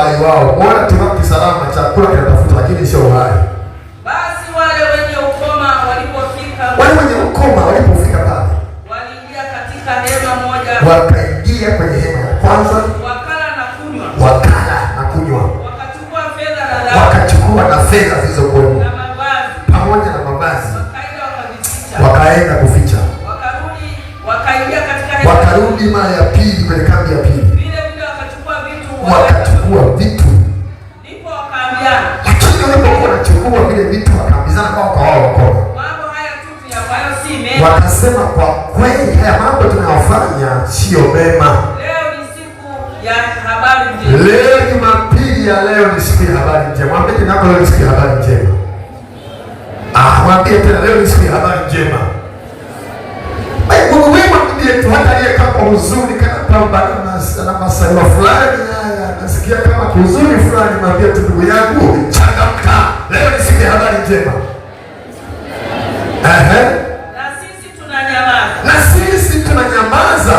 uhai wao. Bora tuwape salama, chakula kinatafuta lakini sio uhai. Basi wale wenye ukoma walipofika pale, waliingia katika hema moja, wakaingia kwenye hema ya kwanza, wakala na kunywa, wakachukua na fedha zilizokuwepo na mavazi pamoja na mavazi, wakaenda kuficha. Wakaingia katika hema, wakarudi mara ya pili kwenye kambi ya pili, vile wakachukua vitu, ndipo wakaambiana. Lakini walipokuwa wanachukua vile vitu wakaambizana kwa wao wakoma, mambo haya tu yafayo si mema. Wakasema kwa kweli haya mambo tunayofanya sio mema. Leo ni siku ya habari njema. Leo Jumapili ya leo ni siku ya habari njema. Mwambie nako leo ni siku ya habari njema. Mwambie tena leo ni siku ya habari njema. Mungu wema ndiye tu hata aliye kama huzuni kana kwamba na masaibu fulani nasikia kama huzuni fulani, mwambie tu ndugu yangu changamka. Leo ni siku ya habari njema. Na sisi tunanyamaza.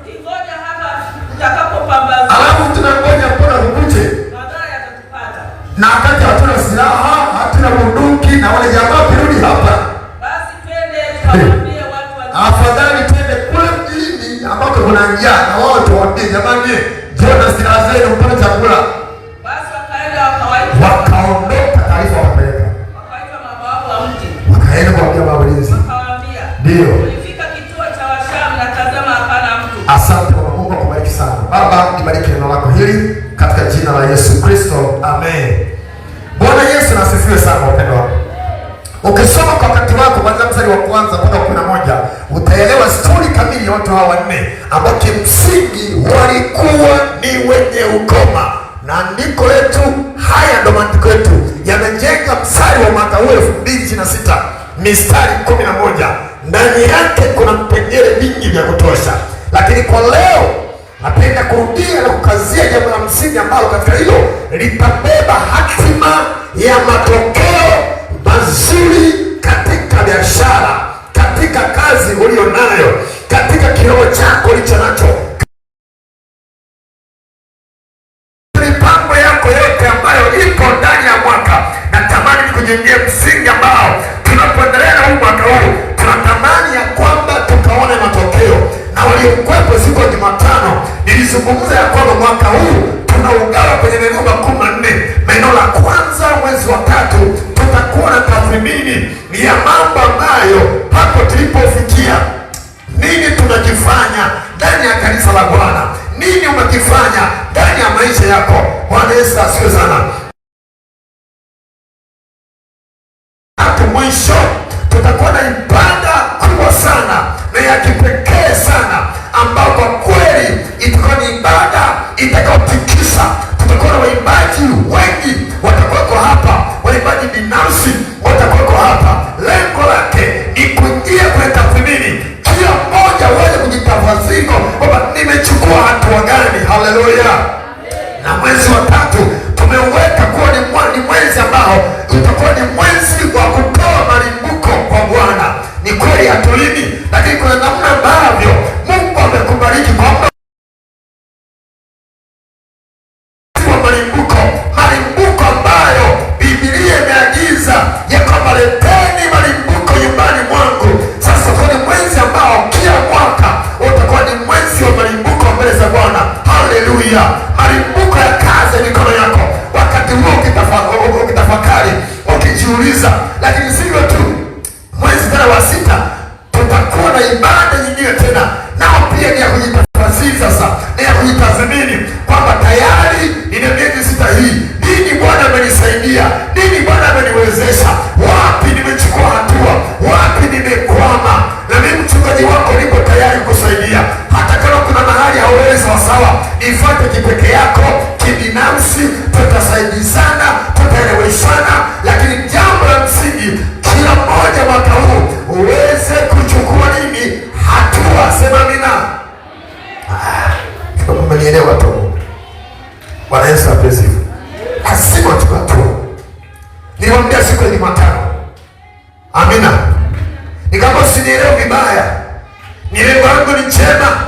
Tukingoja hapa tutakapopambazuka. Alafu tunangoja mpaka kukuche. Madhara yatatupata. Na wakati hatuna silaha, hatuna bunduki na wale jamaa kirudi hapa. Basi twende tuwaambie watu afadhali twende kule mjini ambako kuna njaa na wao tuwaambie jamani, njoo na silaha zenu mpate chakula. Basi wakaenda wakaondoka, taarifa wakapeleka. Wakaitwa mabawabu wa mji. Wakaenda kuambia mabawalinzi. Wakawaambia. Ndio. Tulifika kituo cha Washamu na tazama hapana mtu. Asante Baba Mungu akubariki sana. Baba, nibariki neno lako hili katika jina la Yesu Kristo. Amen. Bwana Yesu nasifiwe sana wapendwa wangu. Ukisoma kwa wakati wako kuanzia mstari wa kwanza mpaka 11 utaelewa stori kamili ya watu hawa wanne ambao kimsingi walikuwa ni wenye ukoma. Na andiko letu haya ndo maandiko yetu yamejenga mstari wa mwaka huu 2026 mistari 11. Ndani yake kuna vipengele vingi vya kutosha, lakini kwa leo napenda kurudia na kukazia jambo la msingi ambalo katika hilo litabeba hatima ya matokeo mazuri katika biashara, katika kazi ulio nayo, katika kiroho chako ulicho nacho, mipango yako yote ambayo ipo ndani ya mwaka. Natamani nikujengee msingi ambao tunapoendelea na huu mwaka huu tunatamani ya kwamba tukaone matokeo. Na waliokuwepo siku ya Jumatano nilizungumza ya kwamba mwaka huu tunaugawa kwenye maeneo 14. Maeneo la kwanza mwezi wa 3 tutakuwa na tathmini ya mambo ambayo hapo tulipofikia. Nini tunakifanya ndani ya kanisa la Bwana? Nini umekifanya ndani ya maisha yako? Bwana Yesu asifiwe sana. Hapo mwisho tutakuwa na ibada kubwa sana na ya kipekee sana, ambao kwa kweli itakuwa ni ibada itakayotikisa. Tutakuwa na waimbaji wengi watakuweko hapa, waimbaji binafsi watakuweko hapa. Lengo lake ni kuingia kwenye tathmini, kila mmoja waweze kujitafakari kwamba nimechukua hatua gani. Haleluya! Na mwezi wa 3 tumeuweka kuwa ni mwezi ambao utakuwa ni mwezi wa kutoa malimbuko kwa Bwana. Ni kweli hatulini, lakini kuna namna ambavyo Mungu amekubariki kwa malimbuko ambayo Biblia imeagiza ya kwamba leteni malimbuko nyumbani mwangu. Sasa kwa mwezi ambao kila mwaka utakuwa ni mwezi wa malimbuko mbele za Bwana. Haleluya! Malimbuko ya kazi ya mikono yako. Wakati huo ukitafakari, ukijiuliza. Lakini sivyo tu, mwezi tena wa 6 tutakuwa na ibada nyingine tena, nao pia ni ya kujitafakari. Sasa ni ya kujitathmini kwamba tayari ina miezi 6 hii, nini Bwana amenisaidia, nini Bwana ameniwezesha, wapi nimechukua hatua, wapi nimekwama. Na mimi mchungaji wako nipo tayari kusaidia. Hata kama kuna mahali hauwezi sawasawa, ifuate kipeke yako, kibinafsi, tutasaidizana, tutaeleweshana. Lakini jambo la msingi, kila mmoja mwaka huu uweze kuchukua nini? Hatua. Sema amina. Mmenielewa tu? Bwana Yesu asifiwe. Lazima tuchukue hatua. Nilimwambia siku ya Jumatano. Amina. Nikama usinielewe vibaya. Nilengo langu ni njema.